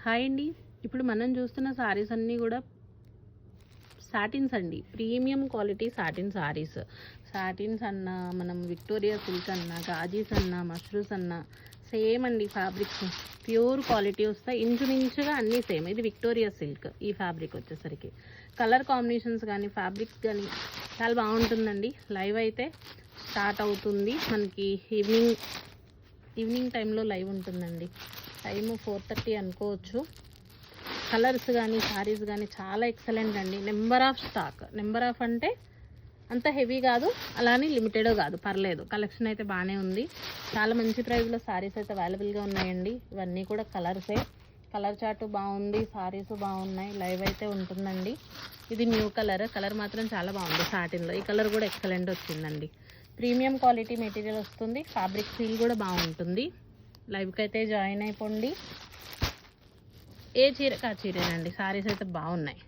Hi అండి. ఇప్పుడు మనం చూస్తున్న సారీస్ అన్నీ కూడా సాటిన్స్ అండి. Premium quality satin saris. Satins అన్నా, మనం విక్టోరియా సిల్క్ అన్నా, గాజీస్ అన్నా, మష్రూస్ అన్నా సేమ్ అండి. ఫ్యాబ్రిక్స్ ప్యూర్ క్వాలిటీ వస్తాయి. ఇంచుమించుగా అన్నీ సేమ్. ఇది విక్టోరియా సిల్క్. ఈ ఫ్యాబ్రిక్ వచ్చేసరికి కలర్ కాంబినేషన్స్ కానీ ఫ్యాబ్రిక్స్ కానీ చాలా బాగుంటుందండి. లైవ్ అయితే స్టార్ట్ అవుతుంది మనకి ఈవినింగ్ టైంలో లైవ్ ఉంటుందండి. టైము 4:30 అనుకోవచ్చు. కలర్స్ కానీ శారీస్ కానీ చాలా ఎక్సలెంట్ అండి. Number of stock. Number of అంటే అంత హెవీ కాదు, అలానే లిమిటెడ్ కాదు, పర్లేదు. కలెక్షన్ అయితే బాగానే ఉంది. చాలా మంచి ప్రైస్లో శారీస్ అయితే అవైలబుల్గా ఉన్నాయండి. ఇవన్నీ కూడా కలర్సే. కలర్ చార్ట్ బాగుంది, శారీస్ బాగున్నాయి. లైవ్ అయితే ఉంటుందండి. ఇది న్యూ కలర్ మాత్రం చాలా బాగుంది సాటిన్లో. ఈ కలర్ కూడా ఎక్సలెంట్ వచ్చిందండి. ప్రీమియం క్వాలిటీ మెటీరియల్ వస్తుంది. ఫ్యాబ్రిక్ ఫీల్ కూడా బాగుంటుంది. లైవ్కి అయితే జాయిన్ అయిపోండి. ఏ చీర కా చీరేనండి. శారీస్ అయితే బాగున్నాయి.